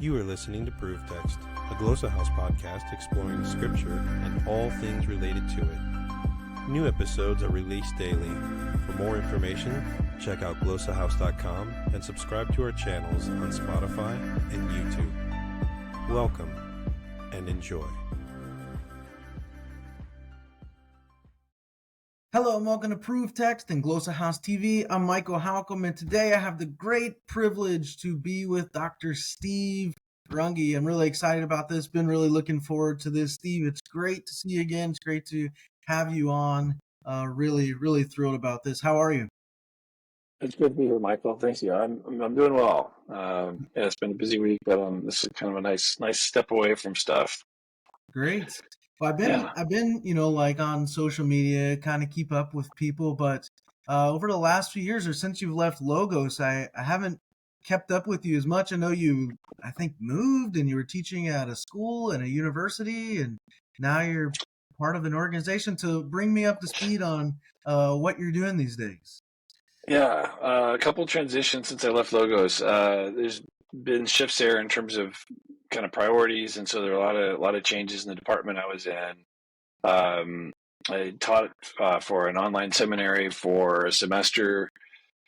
You are listening to ProveText, a Glossa House podcast exploring Scripture and all things related to it. New episodes are released daily. For more information, check out glossahouse.com and subscribe to our channels on Spotify and YouTube. Welcome and enjoy. Hello and welcome to ProveText and Glossa House TV. I'm Michael Halcomb, and today I have the great privilege to be with Dr. Steve Runge. I'm really excited about this. Been really looking forward to this. Steve, it's great to see you again. It's great to have you on. Really thrilled about this. How are you? It's good to be here, Michael. Thank you. I'm doing well. It's been a busy week, but this is kind of a nice step away from stuff. Great. Well, I've been, like on social media, kind of keep up with people, but over the last few years or since you've left Logos, I haven't kept up with you as much. I know you, I think, moved and you were teaching at a school and a university, and now you're part of an organization. So bring me up to speed on what you're doing these days. Yeah, a couple transitions since I left Logos. There's been shifts there in terms of kind of priorities, and so there are a lot of changes in the department I was in. I taught for an online seminary for a semester,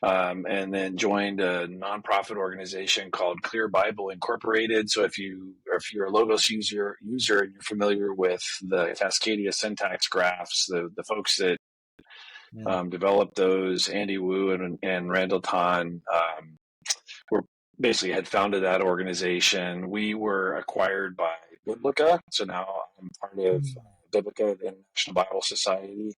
and then joined a nonprofit organization called Clear Bible Incorporated. So if you're a Logos user and you're familiar with the Cascadia syntax graphs, the folks that developed those, Andy Wu and Randall Tan, were basically had founded that organization. We were acquired by Biblica, so now I'm part of Biblica, the International Bible Society,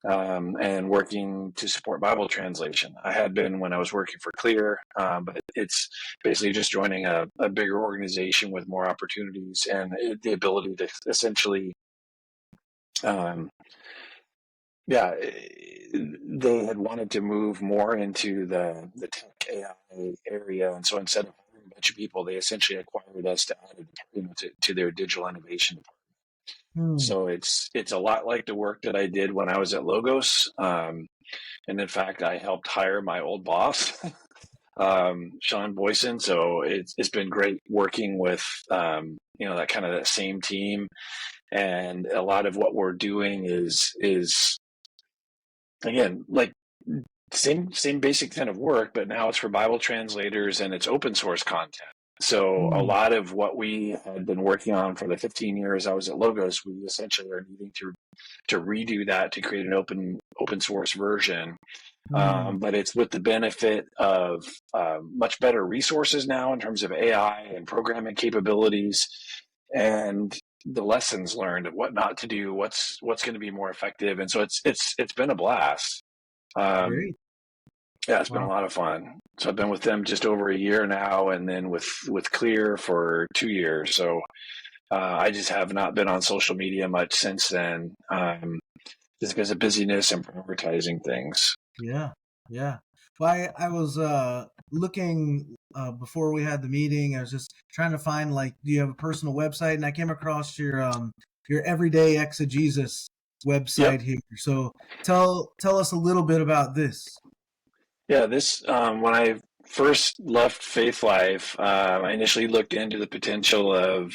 and working to support Bible translation. I had been when I was working for Clear, but it's basically just joining a bigger organization with more opportunities and the ability to essentially they had wanted to move more into the tech AI area, and so instead of hiring a bunch of people, they essentially acquired us to add to their digital innovation department. So it's a lot like the work that I did when I was at Logos, and in fact, I helped hire my old boss, Sean Boyson. So it's been great working with that kind of that same team, and a lot of what we're doing is again, like same basic kind of work, but now it's for Bible translators and it's open source content. So a lot of what we had been working on for the 15 years I was at Logos, we essentially are needing to redo that to create an open source version. But it's with the benefit of much better resources now in terms of AI and programming capabilities, and the lessons learned of what not to do, what's going to be more effective. And so it's been a blast. It's been a lot of fun. So I've been with them just over a year now, and then with Clear for 2 years. So I just have not been on social media much since then, just because of busyness and prioritizing things. Yeah. Well, I was looking before we had the meeting. I was just trying to find, do you have a personal website? And I came across your Everyday Exegesis website here. So tell us a little bit about this. Yeah, this when I first left Faith Life, I initially looked into the potential of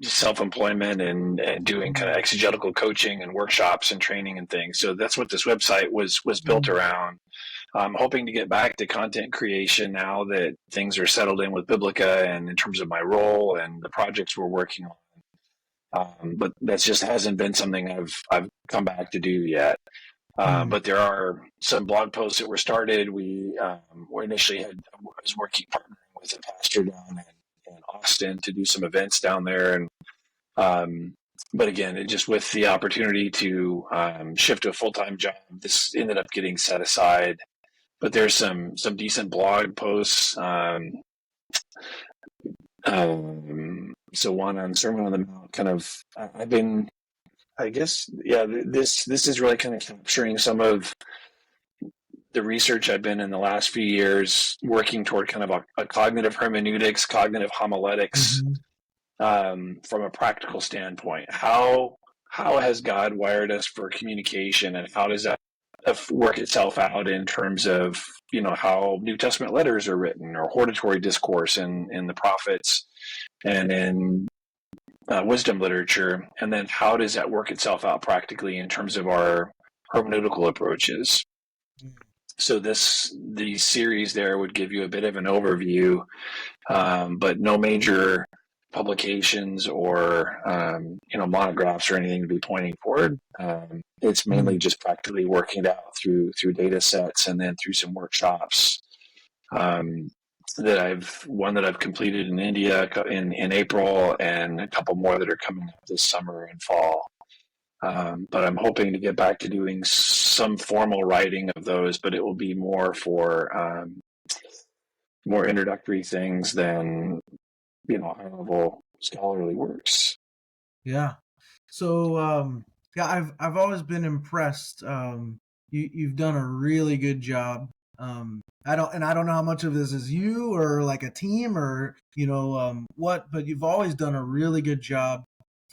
self-employment and doing kind of exegetical coaching and workshops and training and things. So that's what this website was built around. I'm hoping to get back to content creation now that things are settled in with Biblica and in terms of my role and the projects we're working on. But that just hasn't been something I've come back to do yet. But there are some blog posts that were started. We initially was partnering with a pastor down in Austin to do some events down there, and but again, it just with the opportunity to shift to a full-time job, this ended up getting set aside. But there's some decent blog posts. So one on Sermon on the Mount, kind of. I've been, I guess, This is really kind of capturing some of the research I've been in the last few years working toward kind of a cognitive hermeneutics, cognitive homiletics, from a practical standpoint. How has God wired us for communication, and how does that work itself out in terms of, how New Testament letters are written, or hortatory discourse in the prophets and in wisdom literature. And then how does that work itself out practically in terms of our hermeneutical approaches? So the series there would give you a bit of an overview, but no major publications or monographs or anything to be pointing forward. It's mainly just practically working it out through data sets and then through some workshops that I've completed in India in April, and a couple more that are coming up this summer and fall. But I'm hoping to get back to doing some formal writing of those, but it will be more for more introductory things than high-level scholarly works. Yeah. So I've always been impressed. You've done a really good job. I don't know how much of this is you or like a team or what, but you've always done a really good job,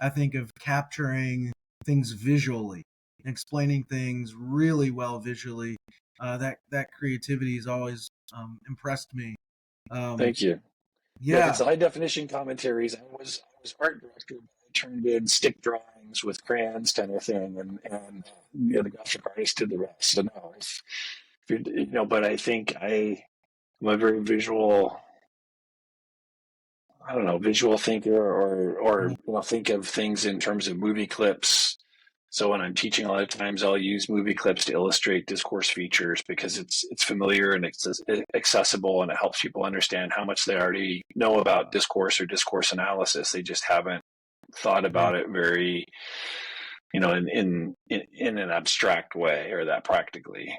I think, of capturing things visually, explaining things really well visually. That creativity has always impressed me. Thank you. Yeah, because the high definition commentaries, I was art director, but I turned in stick drawings with crayons kind of thing, and the graphic artist did the rest. So no, if you're, but I think I'm a very visual. I don't know, visual thinker, or think of things in terms of movie clips. So when I'm teaching, a lot of times I'll use movie clips to illustrate discourse features because it's familiar and it's accessible, and it helps people understand how much they already know about discourse or discourse analysis. They just haven't thought about it very, in an abstract way or that practically.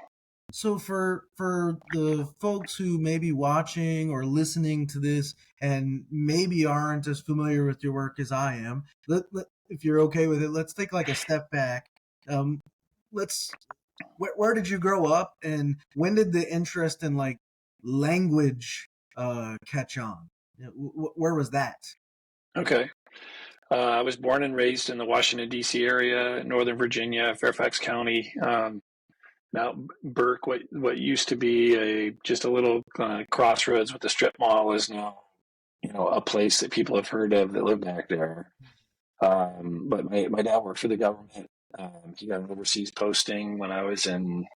So for the folks who may be watching or listening to this and maybe aren't as familiar with your work as I am, if you're okay with it, let's take like a step back. Where did you grow up, and when did the interest in like language catch on? Where was that? Okay. I was born and raised in the Washington, D.C. area, Northern Virginia, Fairfax County. Now, Burke, what used to be just a little crossroads with the strip mall, is now, a place that people have heard of that live back there. But my dad worked for the government. He got an overseas posting when I was going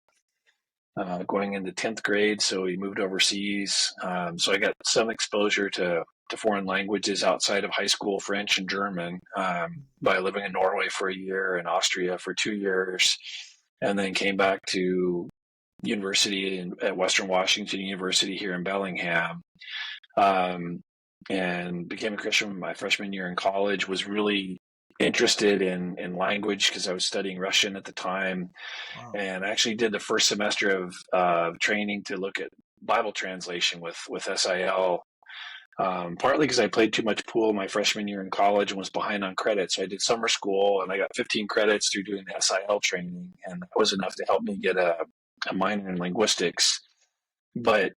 into 10th grade, so he moved overseas. So I got some exposure to foreign languages outside of high school, French and German, by living in Norway for a year and Austria for 2 years, and then came back to university at Western Washington University here in Bellingham, and became a Christian my freshman year in college. Was really interested in language because I was studying Russian at the time. Wow. And I actually did the first semester of training to look at Bible translation with SIL, partly because I played too much pool my freshman year in college and was behind on credits. So I did summer school and I got 15 credits through doing the SIL training, and that was enough to help me get a minor in linguistics. But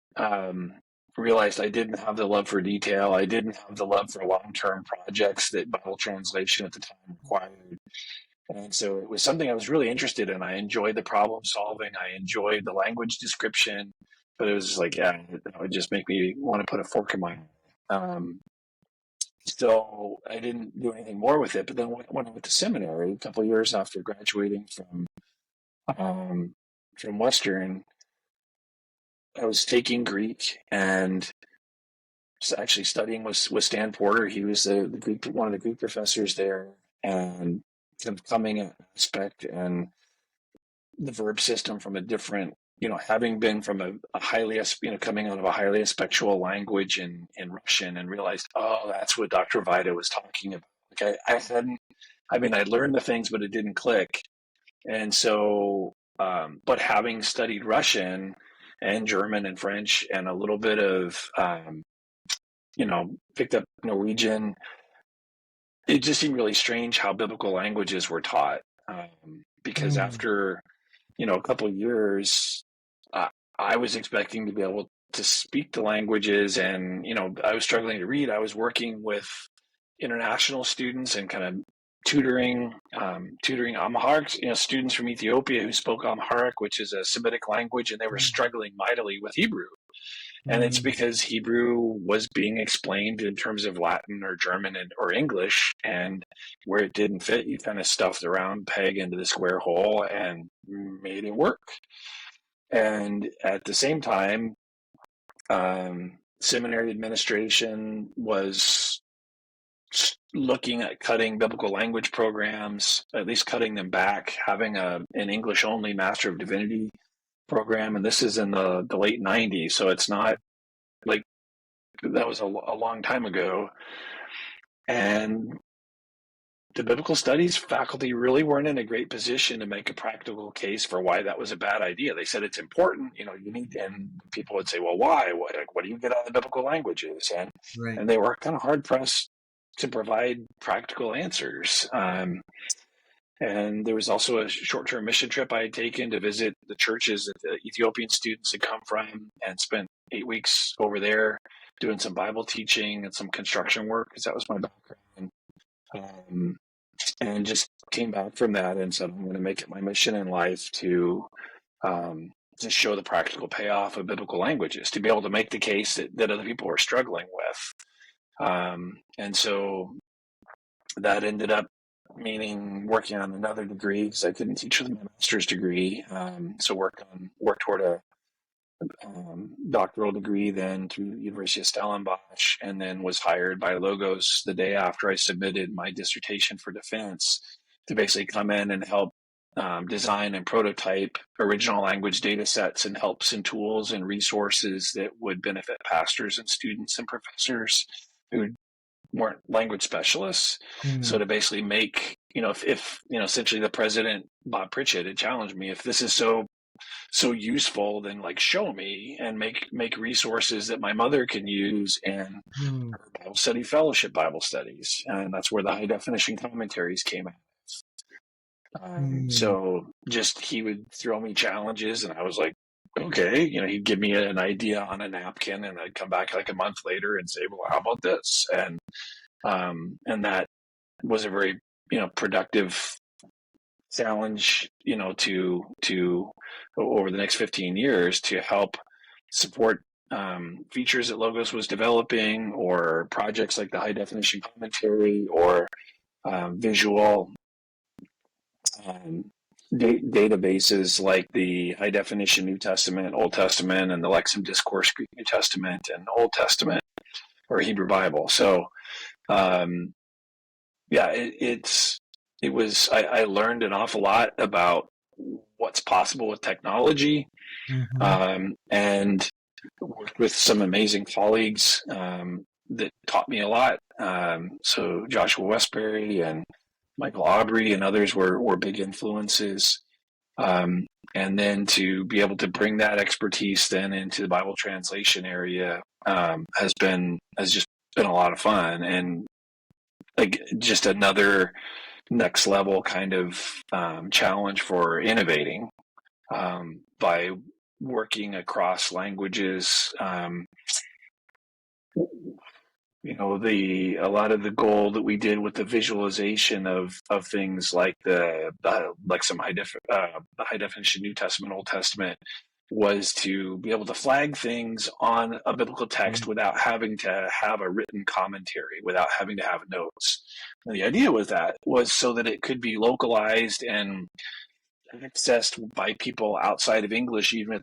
realized I didn't have the love for detail. I didn't have the love for long-term projects that Bible translation at the time required. And so it was something I was really interested in. I enjoyed the problem solving. I enjoyed the language description, but it was just like, it would just make me want to put a fork in my eye. So I didn't do anything more with it. But then when I went to seminary, a couple of years after graduating from Western, I was taking Greek and actually studying with Stan Porter. He was one of the Greek professors there, and kind of coming at aspect and the verb system from a different, having been from a highly, coming out of a highly aspectual language in Russian, and realized, that's what Dr. Vida was talking about. Like I'd learned the things, but it didn't click. And so, but having studied Russian and German and French and a little bit of, picked up Norwegian, it just seemed really strange how biblical languages were taught. Because after, a couple of years, I was expecting to be able to speak the languages, and, I was struggling to read. I was working with international students and kind of tutoring Amharic, students from Ethiopia who spoke Amharic, which is a Semitic language, and they were struggling mightily with Hebrew. And it's because Hebrew was being explained in terms of Latin or German or English, and where it didn't fit, you kind of stuffed the round peg into the square hole and made it work. And at the same time, seminary administration was looking at cutting biblical language programs, at least cutting them back, having an English-only Master of Divinity program. And this is in the late 90s, so it's not like that was a long time ago. And the biblical studies faculty really weren't in a great position to make a practical case for why that was a bad idea. They said it's important, you need, and people would say, well, why? What do you get out of the biblical languages? And they were kind of hard pressed to provide practical answers. And there was also a short-term mission trip I had taken to visit the churches that the Ethiopian students had come from, and spent 8 weeks over there doing some Bible teaching and some construction work, because that was my background. And just came back from that and said, I'm going to make it my mission in life to show the practical payoff of biblical languages, to be able to make the case that other people were struggling with. And so that ended up meaning working on another degree, because I couldn't teach with my master's degree. So worked toward a doctoral degree then through University of Stellenbosch, and then was hired by Logos the day after I submitted my dissertation for defense to basically come in and help design and prototype original language data sets and helps and tools and resources that would benefit pastors and students and professors who weren't language specialists. So to basically make, if essentially the president, Bob Pritchett, had challenged me, if this is so useful, then show me and make resources that my mother can use in her Bible study fellowship Bible studies. And that's where the high definition commentaries came out. So just, he would throw me challenges and I was like, okay, he'd give me an idea on a napkin and I'd come back a month later and say, well, how about this? And that was a very, productive challenge, to over the next 15 years to help support features that Logos was developing, or projects like the high definition commentary, or visual databases like the high definition New Testament, Old Testament, and the Lexham Discourse Greek New Testament and Old Testament or Hebrew Bible. So I learned an awful lot about what's possible with technology, and worked with some amazing colleagues that taught me a lot. So Joshua Westbury and Michael Aubrey and others were big influences. And then to be able to bring that expertise then into the Bible translation area has just been a lot of fun, and just another next level kind of challenge for innovating by working across languages. A lot of the goal that we did with the visualization of things like the high definition New Testament, Old Testament, was to be able to flag things on a biblical text without having to have a written commentary, without having to have notes. And the idea with that was so that it could be localized and accessed by people outside of English, even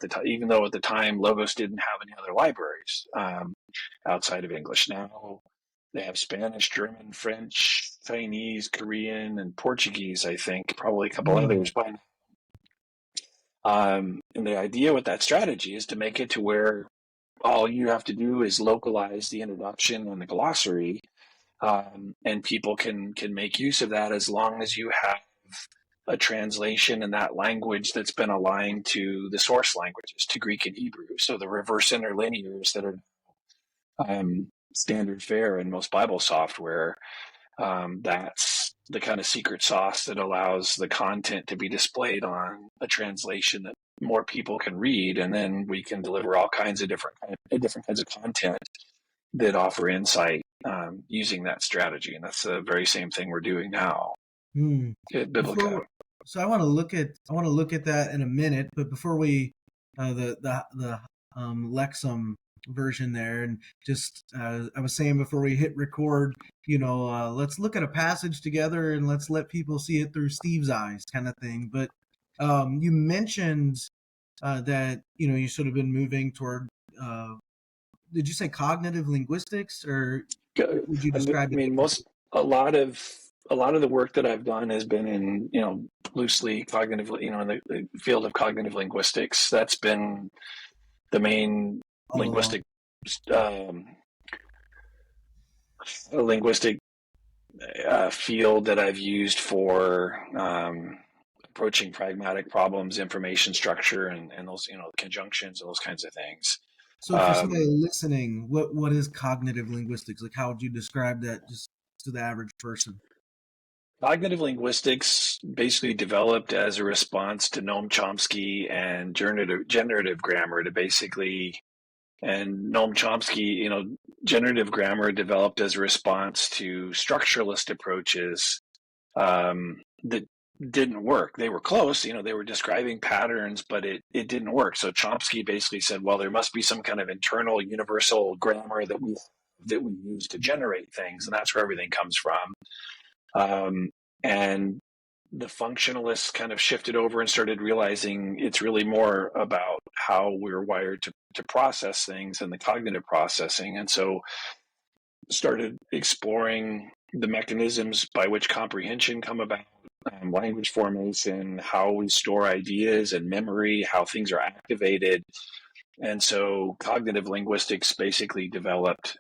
though at the time Logos didn't have any other libraries outside of English. Now they have Spanish, German, French, Chinese, Korean, and Portuguese, I think, probably a couple others by now. And the idea with that strategy is to make it to where all you have to do is localize the introduction and the glossary, and people can make use of that as long as you have a translation in that language that's been aligned to the source languages, to Greek and Hebrew. So the reverse interlinears that are standard fare in most Bible software, that's the kind of secret sauce that allows the content to be displayed on a translation that more people can read, and then we can deliver all kinds of different kinds of content that offer insight using that strategy. And that's the very same thing we're doing now. Hmm. Biblica. So I want to look at that in a minute, but before we the Lexum version there, and just I was saying before we hit record, let's look at a passage together and let's let people see it through Steve's eyes, kind of thing. But you mentioned that you sort of been moving toward. Did you say cognitive linguistics, or what would you I describe it? mean, a lot of the work that I've done has been in, loosely cognitive, in the field of cognitive linguistics. That's been the main All along? um, linguistic field that I've used for approaching pragmatic problems, information structure, and those, conjunctions and those kinds of things. So for somebody listening, what is cognitive linguistics? Like, how would you describe that just to the average person? Cognitive linguistics basically developed as a response to Noam Chomsky and generative grammar and Noam Chomsky, generative grammar developed as a response to structuralist approaches that didn't work. They were close, they were describing patterns, but it didn't work. So Chomsky basically said, well, there must be some kind of internal universal grammar that we use to generate things, and that's where everything comes from. And the functionalists kind of shifted over and started realizing it's really more about how we're wired to process things and the cognitive processing. And so started exploring the mechanisms by which comprehension come about, language formation, how we store ideas and memory, how things are activated. And so cognitive linguistics basically developed.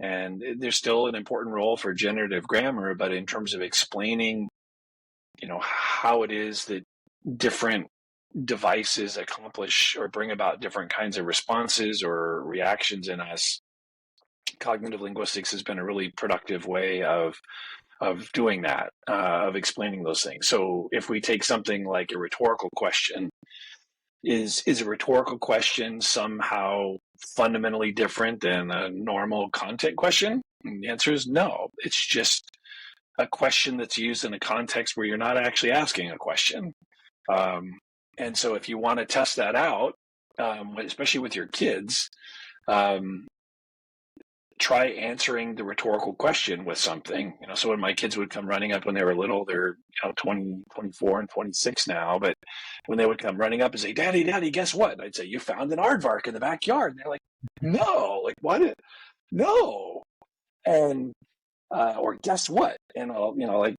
And there's still an important role for generative grammar, but in terms of explaining, how it is that different devices accomplish or bring about different kinds of responses or reactions in us, cognitive linguistics has been a really productive way of doing that, of explaining those things. So if we take something like a rhetorical question, is a rhetorical question somehow fundamentally different than a normal content question? And the answer is no. It's just a question that's used in a context where you're not actually asking a question. And so if you want to test that out, especially with your kids, try answering the rhetorical question with something. So when my kids would come running up when they were little, they're 20, 24, and 26 now, but when they would come running up and say, Daddy, guess what? And I'd say, you found an aardvark in the backyard. And they're like, no, like what? No. And or guess what? And I'll, like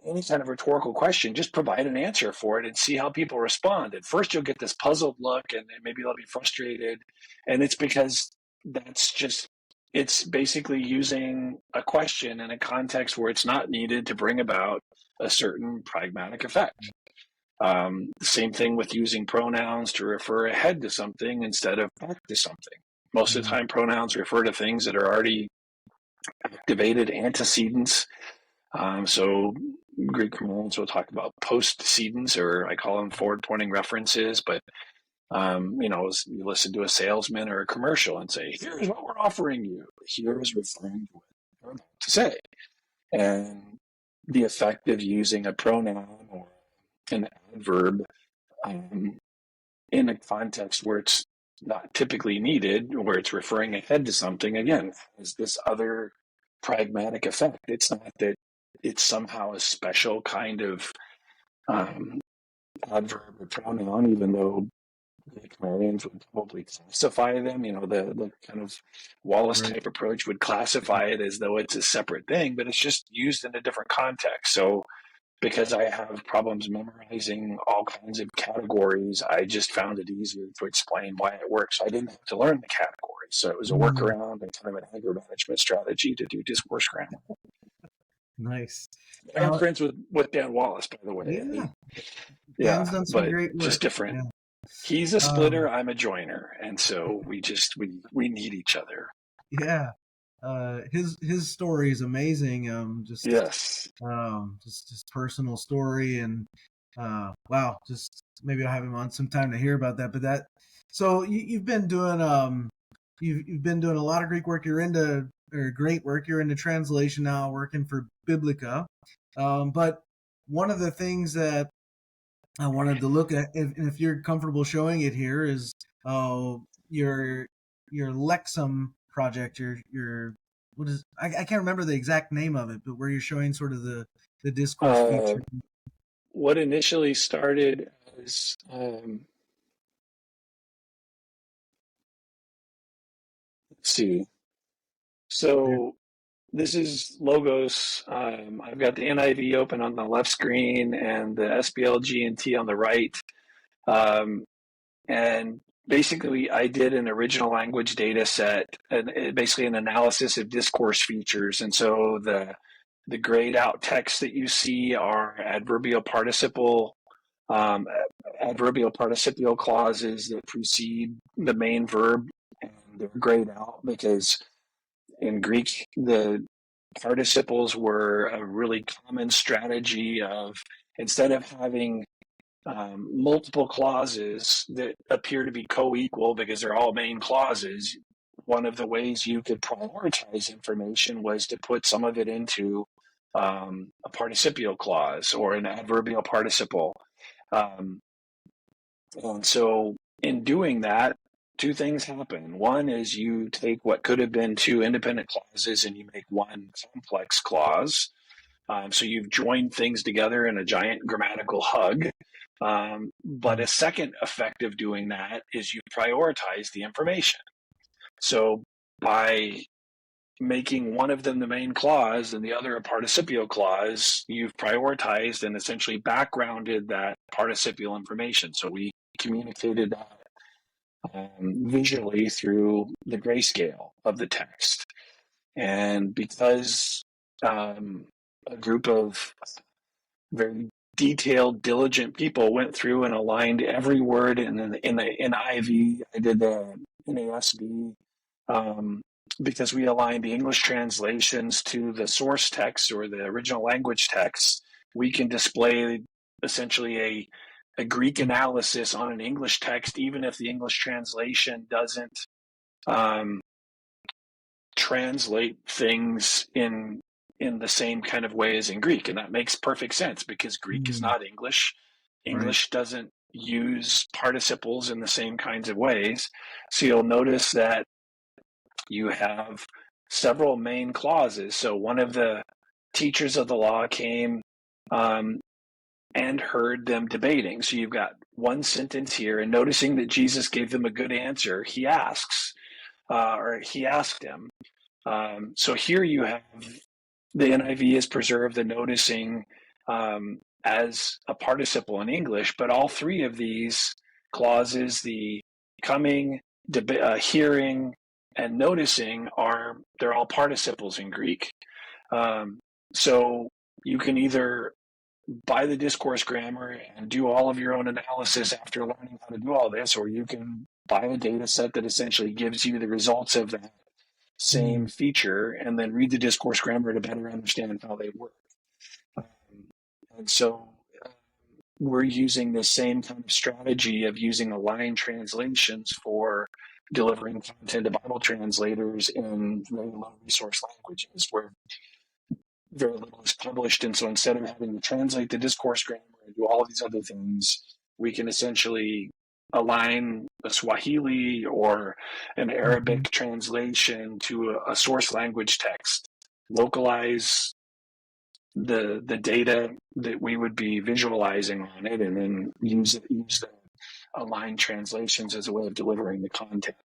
any kind of rhetorical question, just provide an answer for it and see how people respond. At first you'll get this puzzled look and maybe they'll be frustrated. And it's because it's basically using a question in a context where it's not needed to bring about a certain pragmatic effect. The same thing with using pronouns to refer ahead to something instead of back to something. Most of the time, pronouns refer to things that are already activated antecedents. So Greek grammarians will talk about postcedents, or I call them forward-pointing references. But you listen to a salesman or a commercial and say, "Here's what we're offering you." Here is referring to what they're about to say, and the effect of using a pronoun or an adverb in a context where it's not typically needed, where it's referring ahead to something, again, has this other pragmatic effect. It's not that it's somehow a special kind of adverb or pronoun, even though the grammarians would probably classify them. The kind of Wallace type approach would classify it as though it's a separate thing, but it's just used in a different context. So because I have problems memorizing all kinds of categories, I just found it easier to explain why it works. I didn't have to learn the categories. So it was a workaround and kind of an anger management strategy to do discourse grammar. Nice. I'm friends with Dan Wallace, by the way. Dan's done some great work. Just different. Yeah. He's a splitter, I'm a joiner, and so we need each other. Yeah. His story is amazing. Just personal story, and wow, just maybe I'll have him on sometime to hear about that. But so you've been doing you've been doing a lot of Greek work. Great work. You're into translation now, working for Biblica. But one of the things that I wanted to look at, if you're comfortable showing it here, is your Lexum project. Your what is I can't remember the exact name of it, but where you're showing sort of the discourse feature. What initially started as let's see. So this is Logos. I've got the NIV open on the left screen and the SBLG&T on the right. And basically, I did an original language data set, and basically an analysis of discourse features. And so the grayed out text that you see are adverbial participial clauses that precede the main verb, and they're grayed out because in Greek, the participles were a really common strategy of, instead of having multiple clauses that appear to be co-equal because they're all main clauses, one of the ways you could prioritize information was to put some of it into a participial clause or an adverbial participle. And so in doing that, two things happen. One is you take what could have been two independent clauses and you make one complex clause. So you've joined things together in a giant grammatical hug. But a second effect of doing that is you prioritize the information. So by making one of them the main clause and the other a participial clause, you've prioritized and essentially backgrounded that participial information. So we communicated that visually through the grayscale of the text. And because a group of very detailed, diligent people went through and aligned every word in the NIV. I did the NASB because we aligned the English translations to the source text or the original language text. We can display essentially a Greek analysis on an English text, even if the English translation doesn't translate things in the same kind of way as in Greek. And that makes perfect sense because Greek is not English. English doesn't use participles in the same kinds of ways. So you'll notice that you have several main clauses. So one of the teachers of the law came and heard them debating. So you've got one sentence here, and noticing that Jesus gave them a good answer, he asked him. So here you have the NIV has preserved the noticing as a participle in English, but all three of these clauses, the coming, hearing, and noticing, they're all participles in Greek. So you can either buy the discourse grammar and do all of your own analysis after learning how to do all this, or you can buy a data set that essentially gives you the results of that same feature and then read the discourse grammar to better understand how they work. And so we're using the same kind of strategy of using aligned translations for delivering content to Bible translators in very low resource languages where very little is published. And so instead of having to translate the discourse grammar and do all of these other things, we can essentially align a Swahili or an Arabic translation to a source language text, localize the data that we would be visualizing on it, and then use the aligned translations as a way of delivering the content.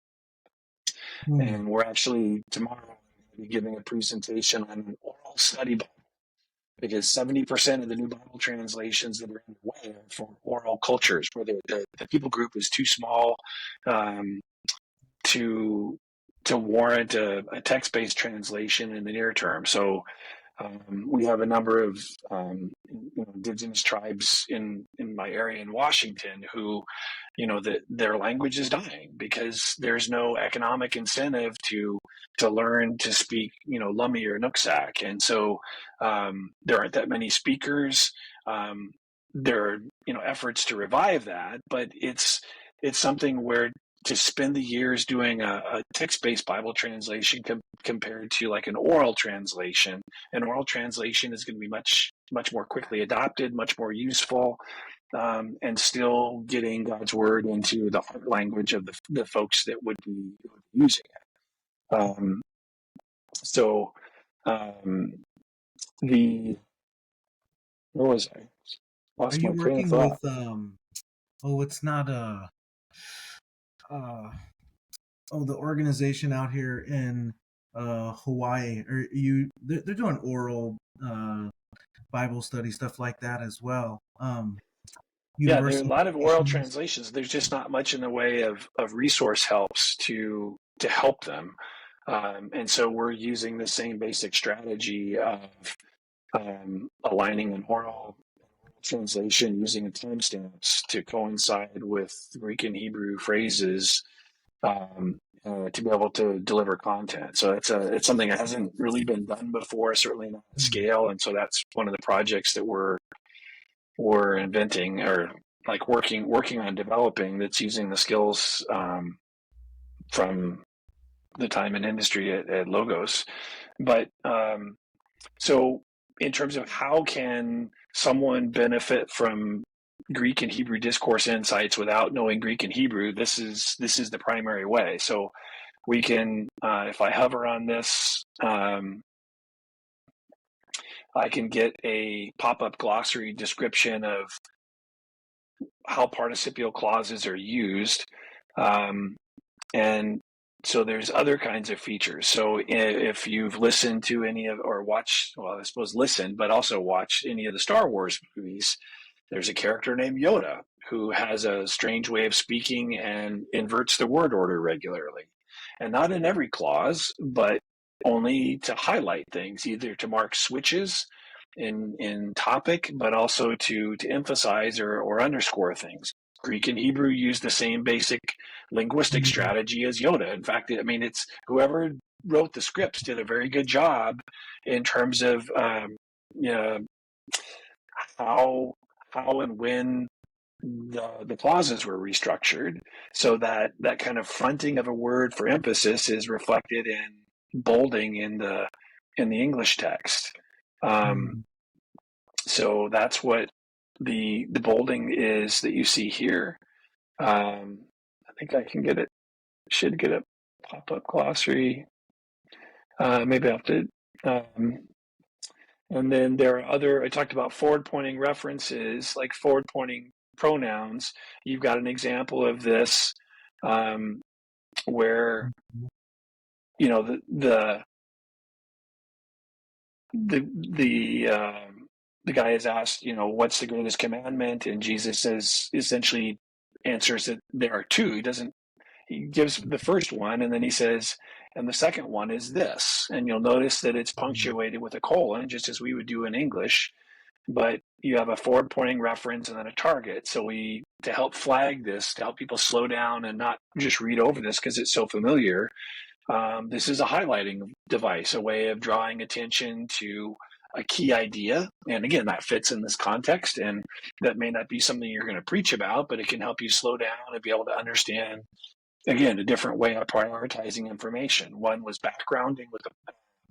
And we're actually tomorrow going to be giving a presentation on an oral study Bible, because 70% of the new Bible translations that are underway are for oral cultures, where the people group is too small to warrant a text-based translation in the near term. So we have a number of indigenous tribes in my area in Washington who, their language is dying because there's no economic incentive to learn to speak, Lummi or Nooksack. And so there aren't that many speakers. There are, efforts to revive that, but it's something where to spend the years doing a text-based Bible translation compared to like an oral translation is going to be much much more quickly adopted, much more useful, and still getting God's word into the heart language of the folks that would be using it. So the where was I? Are Lost my you train of working thought. with it's not uh the organization out here in Hawaii? Are you they're doing oral Bible study stuff like that as well. Yeah, there are a Universal lot of oral Nations. translations. There's just not much in the way of resource helps to help them. And so we're using the same basic strategy of aligning an oral translation using timestamps to coincide with Greek and Hebrew phrases to be able to deliver content. So it's something that hasn't really been done before, certainly not at scale. And so that's one of the projects that we're inventing or like working on developing, that's using the skills from the time and industry at Logos. But so in terms of how can someone benefit from Greek and Hebrew discourse insights without knowing Greek and Hebrew, this is the primary way. So we can, if I hover on this, I can get a pop-up glossary description of how participial clauses are used. And so there's other kinds of features. So if you've listened to any of, or watched, well, I suppose listen, but also watch any of the Star Wars movies, there's a character named Yoda who has a strange way of speaking and inverts the word order regularly. And not in every clause, but only to highlight things, either to mark switches in topic, but also to emphasize or underscore things. Greek and Hebrew use the same basic linguistic strategy as Yoda. In fact, I mean, it's whoever wrote the scripts did a very good job in terms of how and when the clauses were restructured, so that kind of fronting of a word for emphasis is reflected in bolding in the English text. So that's what the bolding is that you see here. I think I can get it. Should get a pop-up glossary. Maybe I'll have to. And then there are other. I talked about forward-pointing references, like forward-pointing pronouns. You've got an example of this where the guy is asked, what's the greatest commandment, and Jesus says, essentially answers that there are two. He gives the first one, and then he says, and the second one is this. And you'll notice that it's punctuated with a colon, just as we would do in English, but you have a forward-pointing reference and then a target. So to help flag this, to help people slow down and not just read over this because it's so familiar, this is a highlighting device, a way of drawing attention to a key idea. And again, that fits in this context, and that may not be something you're going to preach about, but it can help you slow down and be able to understand, again, a different way of prioritizing information. One was backgrounding with the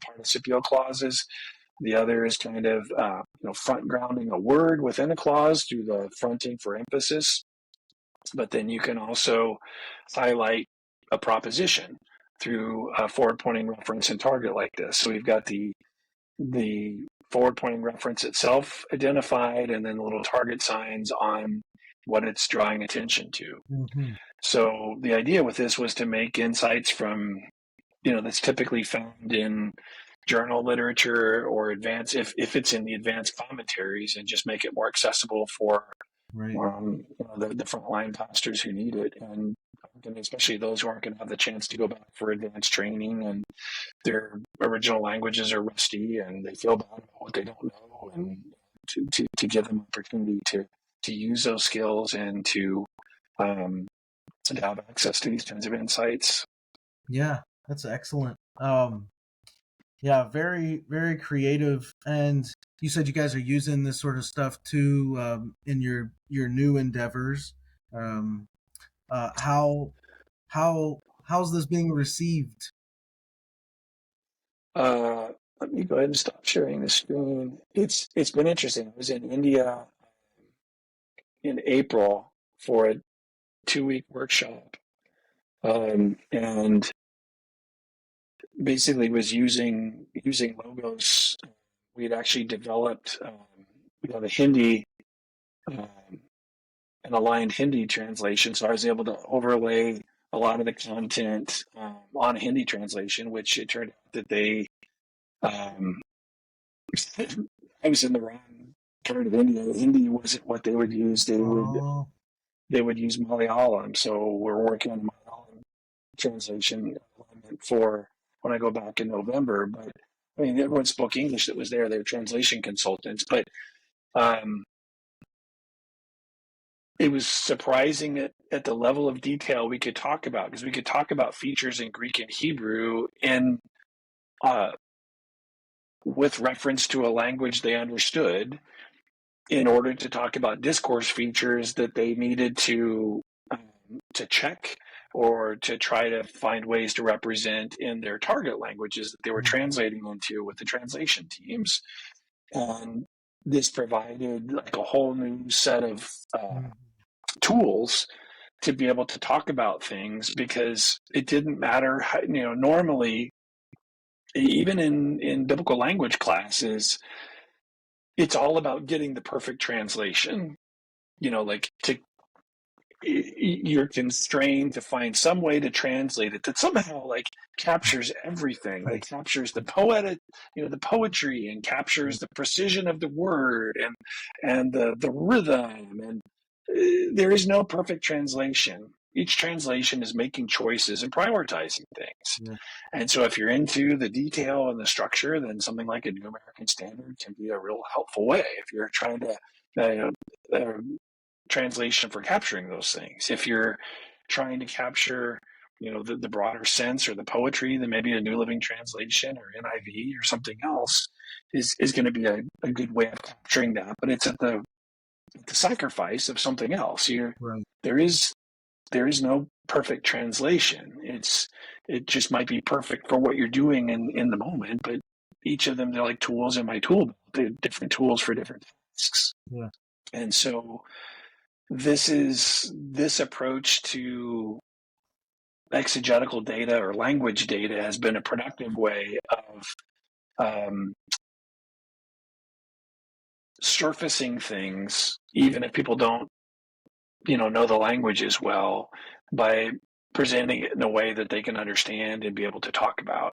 participial clauses. The other is kind of front grounding a word within a clause through the fronting for emphasis. But then you can also highlight a proposition through a forward-pointing reference and target like this. So we've got the forward-pointing reference itself identified, and then the little target signs on what it's drawing attention to. Mm-hmm. So the idea with this was to make insights from, that's typically found in journal literature or advanced, if it's in the advanced commentaries, and just make it more accessible for the frontline pastors who need it, and especially those who aren't going to have the chance to go back for advanced training, and their original languages are rusty, and they feel bad about what they don't know, and to give them opportunity to use those skills and to have access to these kinds of insights. Yeah, that's excellent. Yeah, very, very creative. And you said you guys are using this sort of stuff too in your new endeavors. How's this being received? Let me go ahead and stop sharing the screen. It's been interesting. I was in India in April for a 2-week workshop, and basically was using logos. We had actually developed we have a Hindi um, an aligned Hindi translation, so I was able to overlay a lot of the content on a Hindi translation, which it turned out that they um, I was in the wrong part of India. Hindi wasn't what they would use. Oh, They would use Malayalam, so we're working on Malayalam translation alignment for when I go back in November. But I mean, everyone spoke English that was there. They were translation consultants, but um, it was surprising at the level of detail we could talk about, because we could talk about features in Greek and Hebrew in uh, with reference to a language they understood, in order to talk about discourse features that they needed to check or to try to find ways to represent in their target languages that they were translating into with the translation teams. And this provided like a whole new set of tools to be able to talk about things, because it didn't matter how, normally even in biblical language classes, it's all about getting the perfect translation, like you're constrained to find some way to translate it that somehow like captures everything, like right. captures the poetic, the poetry, and captures the precision of the word and the rhythm. And there is no perfect translation. Each translation is making choices and prioritizing things. Yeah. And so if you're into the detail and the structure, then something like a New American Standard can be a real helpful way if you're trying to translation for capturing those things. If you're trying to capture, the broader sense or the poetry, then maybe a New Living Translation or NIV or something else is going to be a good way of capturing that. But it's at the sacrifice of something else. Right. There is no perfect translation. It just might be perfect for what you're doing in the moment, but each of them, they're like tools in my tool belt. They're different tools for different tasks. Yeah. And so this approach to exegetical data or language data has been a productive way of surfacing things, even if people don't, know the language as well, by presenting it in a way that they can understand and be able to talk about.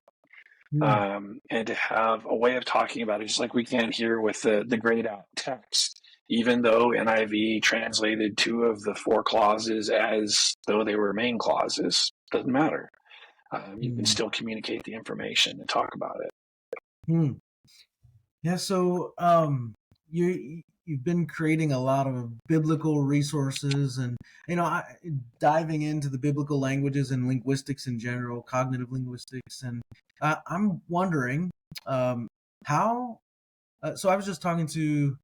And to have a way of talking about it, just like we can here with the grayed out text, even though NIV translated 2 of the 4 clauses as though they were main clauses, doesn't matter. You can still communicate the information and talk about it. Yeah. So you've been creating a lot of biblical resources, and diving into the biblical languages and linguistics in general, cognitive linguistics, and I'm wondering how. So I was just talking to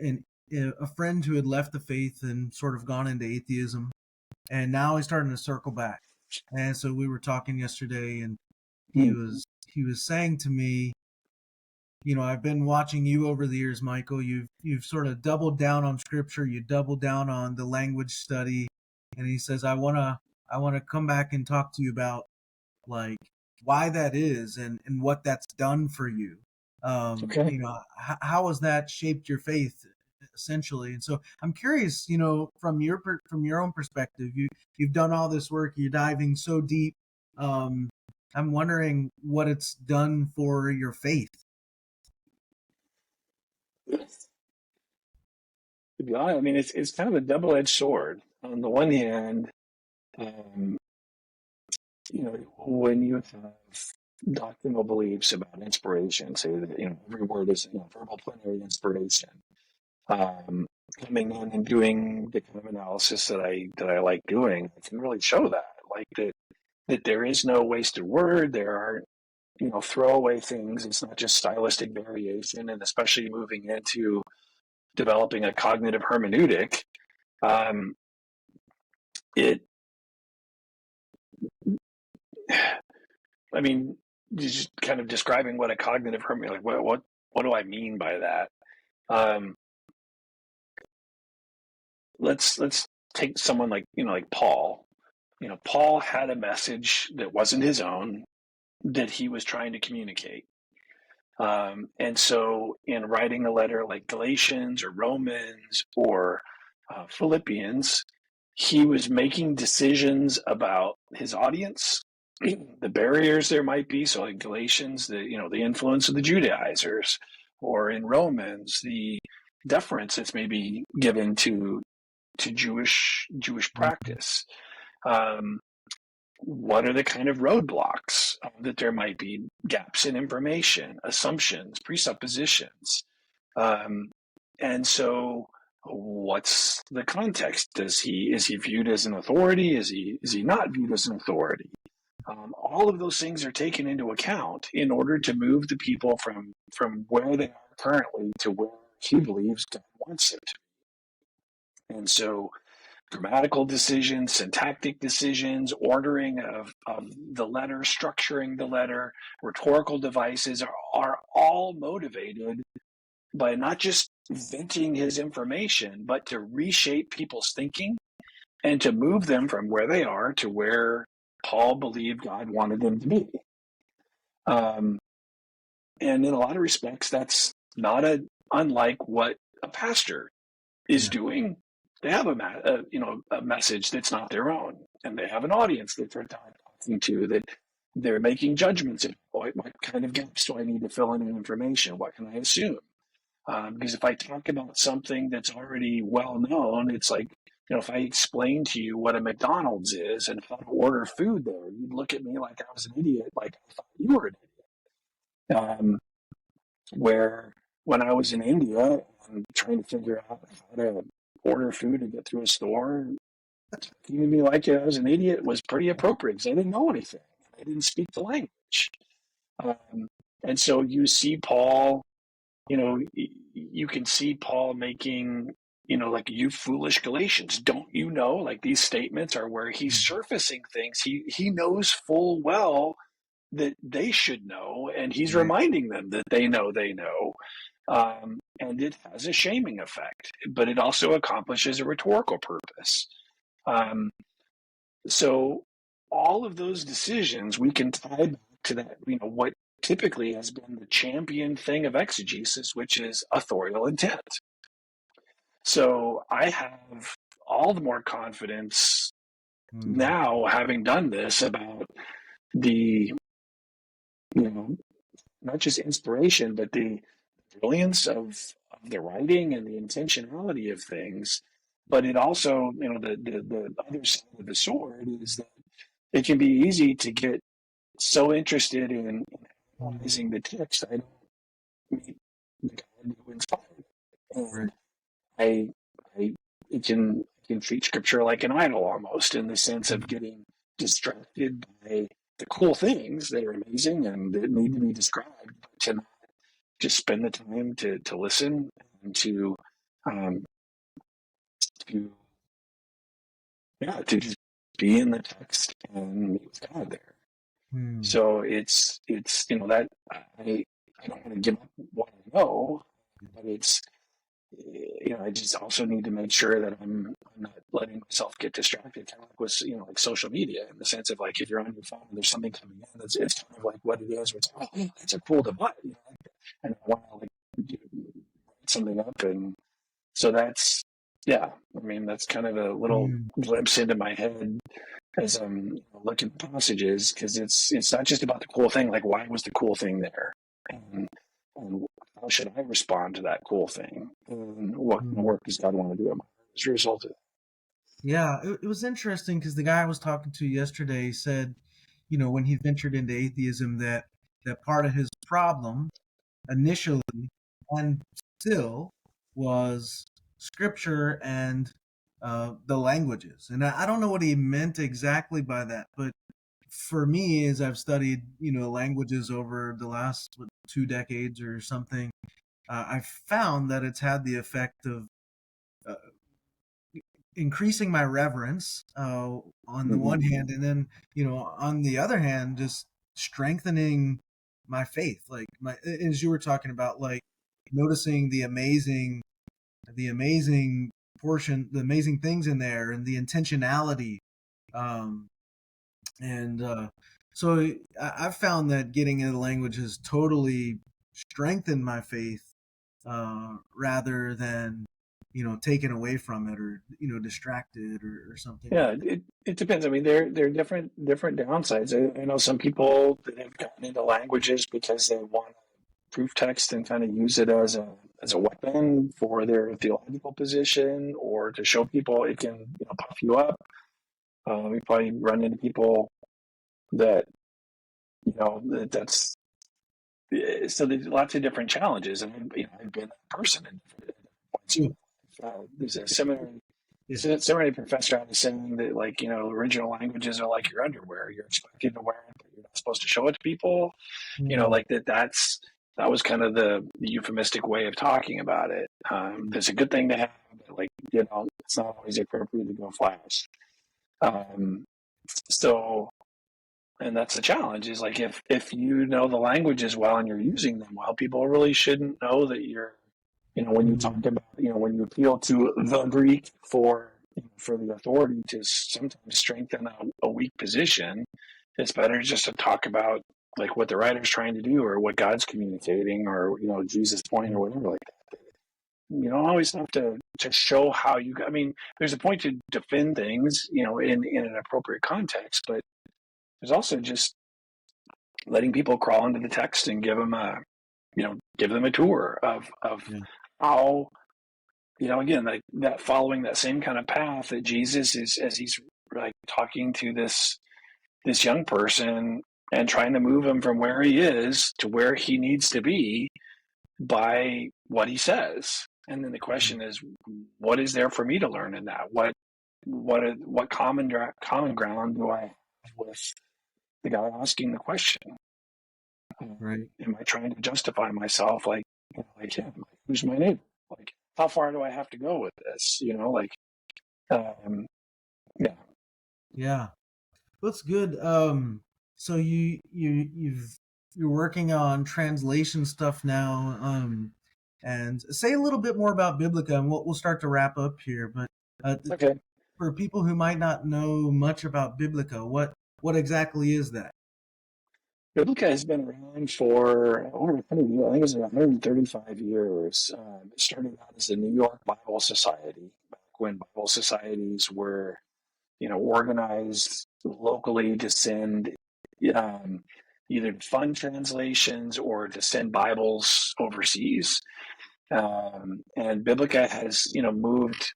a friend who had left the faith and sort of gone into atheism, and now he's starting to circle back. And so we were talking yesterday, and he was saying to me, I've been watching you over the years, Michael. You've sort of doubled down on scripture. You doubled down on the language study. And he says, I wanna come back and talk to you about like why that is and what that's done for you. Okay. How has that shaped your faith essentially? And so I'm curious, from your own perspective, you've done all this work. You're diving so deep. I'm wondering what it's done for your faith. To be honest, I mean, it's kind of a double-edged sword. On the one hand, um, when you have doctrinal beliefs about inspiration, say that every word is verbal plenary inspiration, coming in and doing the kind of analysis that I like doing, I can really show that, like that there is no wasted word. There aren't throwaway things. It's not just stylistic variation, and especially moving into developing a cognitive hermeneutic, it I mean, just kind of describing what a cognitive hermeneutic, like what do I mean by that? Let's take someone like Paul. Paul had a message that wasn't his own that he was trying to communicate. And so in writing a letter like Galatians or Romans or Philippians, he was making decisions about his audience, the barriers there might be. So in Galatians, the influence of the Judaizers, or in Romans, the deference that's maybe given to Jewish practice. What are the kind of roadblocks that there might be? Gaps in information, assumptions, presuppositions. And so what's the context? Is he viewed as an authority? Is he not viewed as an authority? All of those things are taken into account in order to move the people from where they are currently to where he believes God wants them to be. And so grammatical decisions, syntactic decisions, ordering of the letter, structuring the letter, rhetorical devices are all motivated by not just venting his information, but to reshape people's thinking and to move them from where they are to where Paul believed God wanted them to be. And in a lot of respects, that's not unlike what a pastor is doing. They have a message that's not their own, and they have an audience that they're talking to, that they're making judgments of what kind of gaps do I need to fill in information? What can I assume? Because if I talk about something that's already well known, it's like, if I explain to you what a McDonald's is and how to order food there, you'd look at me like I was an idiot, like I thought you were an idiot. Where when I was in India and trying to figure out how to order food to get through a store, talking to me like I was an idiot was pretty appropriate because I didn't know anything. I didn't speak the language. And so you see Paul, you can see Paul making, like, you foolish Galatians, don't you know? Like, these statements are where he's surfacing things he knows full well that they should know, and he's reminding them that they know. And it has a shaming effect, but it also accomplishes a rhetorical purpose. So all of those decisions we can tie back to that, what typically has been the champion thing of exegesis, which is authorial intent. So I have all the more confidence now, having done this, about the, not just inspiration, but the brilliance of the writing and the intentionality of things. But it also, the other side of the sword is that it can be easy to get so interested in analyzing the text I don't meet the God who inspired it. And it can treat scripture like an idol almost, in the sense of getting distracted by the cool things that are amazing and that need to be described, but to not just spend the time to listen and to just be in the text and meet with God there. So it's that I don't want to give up what I know, but it's I just also need to make sure that I'm not letting myself get distracted, kind of like with like social media, in the sense of, like, if you're on your phone and there's something coming in, it's kind of like what it is. Where it's, oh, that's a cool device, and I want to write something up, and so that's that's kind of a little glimpse into my head as I'm looking at passages, because it's not just about the cool thing. Like, why was the cool thing there, and how should I respond to that cool thing, and what work does God want to do as a result of it? Yeah, it was interesting because the guy I was talking to yesterday said, when he ventured into atheism, that part of his problem initially and still was scripture and the languages. And I don't know what he meant exactly by that, but for me, as I've studied, languages over the last 2 decades or something, I've found that it's had the effect of increasing my reverence on the one hand, and then on the other hand, just strengthening my faith. Like as you were talking about, like noticing the amazing portion, the amazing things in there, and the intentionality. Um, and so I've found that getting into the language has totally strengthened my faith, rather than taken away from it, or distracted, or something like Yeah, it depends. I mean, there are different downsides. I know some people that have gotten into languages because they want to proof text and kind of use it as a weapon for their theological position, or to show people it can puff you up. We probably run into people that that's so there's lots of different challenges, and I've been that person in different points. that. There's a seminary Yeah. seminary professor I was saying that, like, original languages are like your underwear. You're expected to wear it, but you're not supposed to show it to people. Like that was kind of the euphemistic way of talking about it. It's a good thing to have, but it's not always appropriate to go flash. So, and that's the challenge, is like, if you know the languages well and you're using them well, people really shouldn't know that you're, when you talk about, when you appeal to the Greek for the authority to sometimes strengthen a weak position, it's better just to talk about like what the writer's trying to do, or what God's communicating, or Jesus' point, or whatever like that. You don't always have to show how you. I mean, there's a point to defend things, in an appropriate context, but there's also just letting people crawl into the text and give them a tour of how, again, like that, following that same kind of path that Jesus is, as he's like talking to this young person and trying to move him from where he is to where he needs to be by what he says. And then the question is, what is there for me to learn in that? What common ground do I have with the guy asking the question? Right. Am I trying to justify myself? Like, who's my neighbor? Like, how far do I have to go with this? Yeah. Yeah. That's good. So you're working on translation stuff now. And say a little bit more about Biblica, and we'll start to wrap up here. But Okay. for people who might not know much about Biblica, what exactly is that? Biblica has been around for over 100 years. I think it's 135 years. It started out as the New York Bible Society, back when Bible societies were, organized locally to send either fund translations or to send Bibles overseas. And Biblica has, moved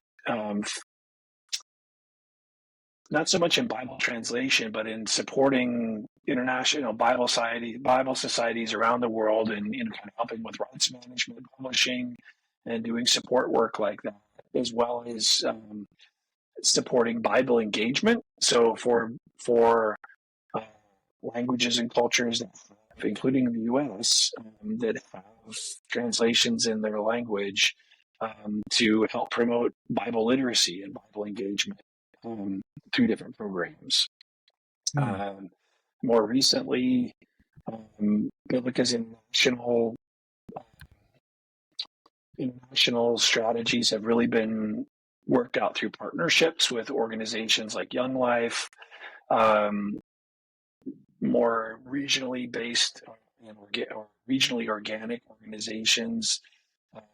not so much in Bible translation, but in supporting international Bible societies around the world, and kind of helping with rights management, publishing, and doing support work like that, as well as supporting Bible engagement. So for languages and cultures that have, including in the U.S., that have translations in their language, to help promote Bible literacy and Bible engagement through different programs. More recently, Biblica's international strategies have really been worked out through partnerships with organizations like Young Life, more regionally based or regionally organic organizations around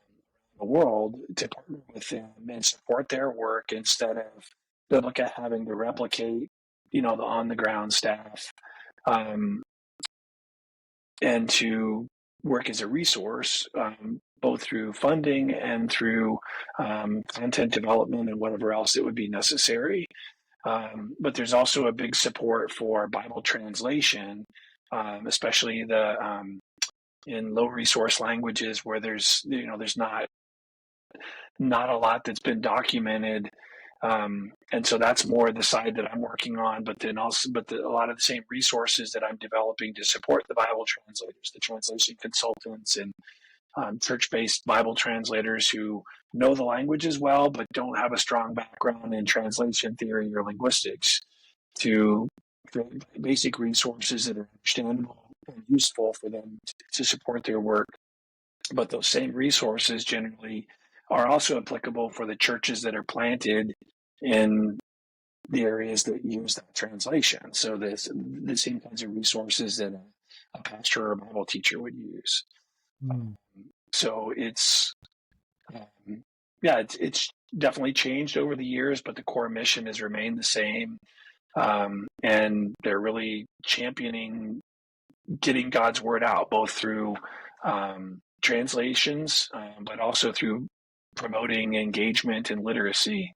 the world, to partner with them and support their work, instead of Biblica having to replicate, the on the ground staff, and to work as a resource, both through funding and through content development and whatever else that would be necessary. But there's also a big support for Bible translation, especially in low resource languages where there's not a lot that's been documented. And so that's more the side that I'm working on, but then also, a lot of the same resources that I'm developing to support the Bible translators, the translation consultants, and church-based Bible translators who know the languages well, but don't have a strong background in translation theory or linguistics, to basic resources that are understandable and useful for them to support their work. But those same resources generally are also applicable for the churches that are planted in the areas that use that translation. So the same kinds of resources that a pastor or a Bible teacher would use. So it's definitely changed over the years, but the core mission has remained the same. And they're really championing getting God's word out, both through translations, but also through promoting engagement and literacy,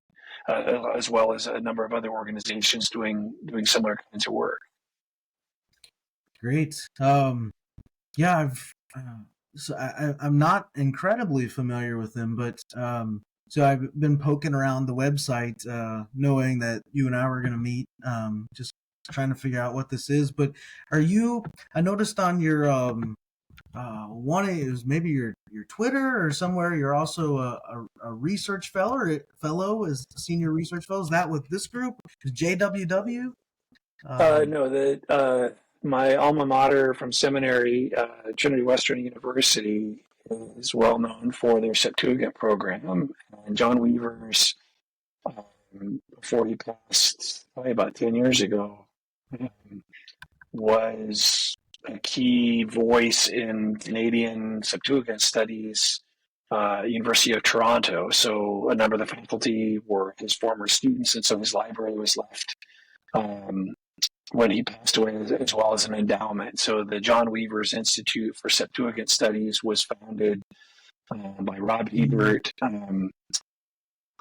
as well as a number of other organizations doing similar kinds of work. Great. Yeah, I'm not incredibly familiar with them, but so I've been poking around the website, knowing that you and I were going to meet, just trying to figure out what this is. But I noticed on your it was maybe your Twitter or somewhere, you're also a research fellow is senior research fellow. Is that with this group? Is JWW? No, my alma mater from seminary, Trinity Western University, is well known for their Septuagint program. And John Weaver's, before he passed, probably about 10 years ago, was a key voice in Canadian Septuagint studies, University of Toronto. So a number of the faculty were his former students, and so his library was left when he passed away, as well as an endowment. So the John Weaver's Institute for Septuagint Studies was founded by Rob Ebert,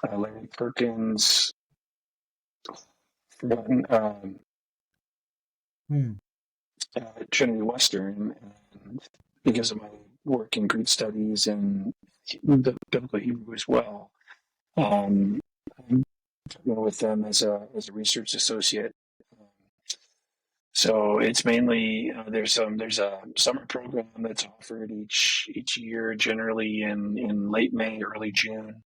Larry Perkins, Trinity Western, and because of my work in Greek studies and the biblical Hebrew as well, I'm with them as a research associate. So it's mainly there's a summer program that's offered each year, generally in late May, early June,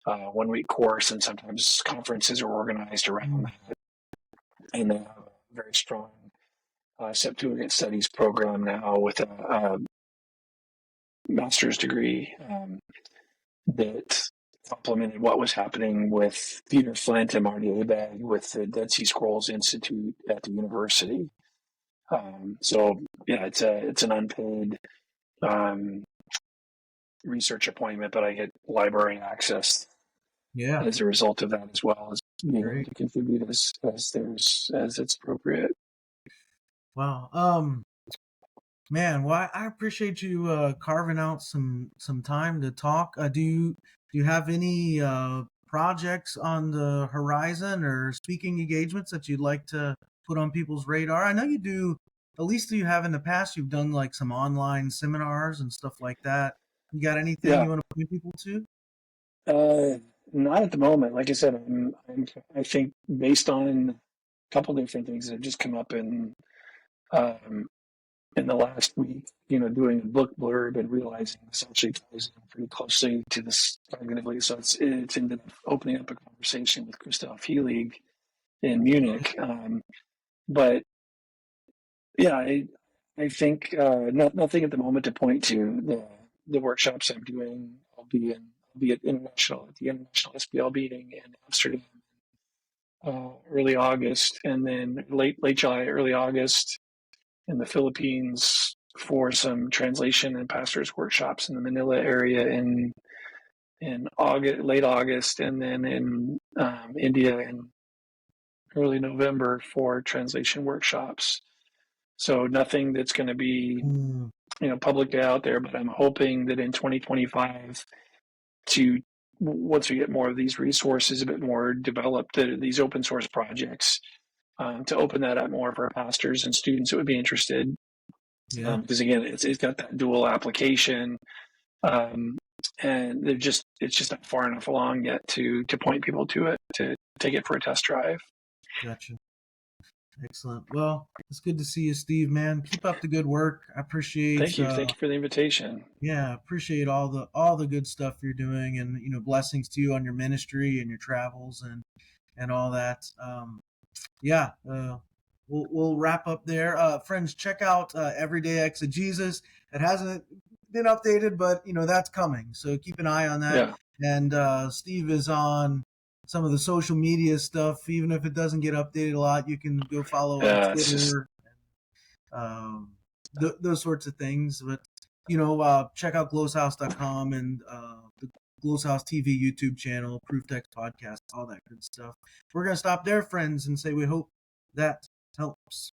1 week course, and sometimes conferences are organized around that. And they have a very strong Septuagint studies program now with a master's degree that complemented what was happening with Peter Flint and Marty Abag with the Dead Sea Scrolls Institute at the university. So yeah, it's an unpaid research appointment, but I get library access as a result of that, as well as being able to contribute as it's appropriate. Wow. Man, well, I appreciate you carving out some time to talk. Do you have any projects on the horizon or speaking engagements that you'd like to put on people's radar? I know you do. At least you have in the past. You've done like some online seminars and stuff like that. You got anything you want to point people to? Not at the moment. Like I said, I think based on a couple different things that have just come up in the last week, doing a book blurb and realizing this actually ties in pretty closely to this cognitively. So it's ended up opening up a conversation with Christoph Helig in Munich. But yeah, I think nothing at the moment to point to. The workshops I'm doing, I'll be at the International SPL meeting in Amsterdam early August, and then late July, early August in the Philippines for some translation and pastors workshops in the Manila area in late August, and then in India in early November for translation workshops. So nothing that's going to be publicly out there, but I'm hoping that in 2025, once we get more of these resources a bit more developed, these open source projects, to open that up more for pastors and students that would be interested. Because again, it's got that dual application, and it's just not far enough along yet to point people to it, to take it for a test drive. Gotcha. Excellent. Well, it's good to see you, Steve, man. Keep up the good work. I appreciate. Thank you. Thank you for the invitation. Yeah, appreciate all the good stuff you're doing, and blessings to you on your ministry and your travels and all that. we'll wrap up there. Friends, check out Everyday Exegesis. It hasn't been updated, but that's coming. So keep an eye on that. Yeah. And Steve is on some of the social media stuff. Even if it doesn't get updated a lot, you can go follow on Twitter, those sorts of things. But check out gloshouse.com and the Gloshouse TV YouTube channel, ProveText podcast, all that good stuff. We're gonna stop there, friends, and say we hope that helps.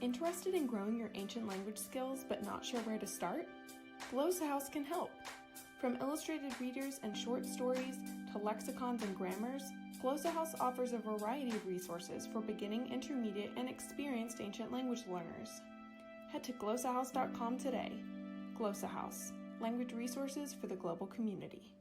Interested in growing your ancient language skills but not sure where to start? Gloshouse can help. From illustrated readers and short stories to lexicons and grammars, Gloshouse offers a variety of resources for beginning, intermediate, and experienced ancient language learners. Head to gloshouse.com today. Gloshouse, language resources for the global community.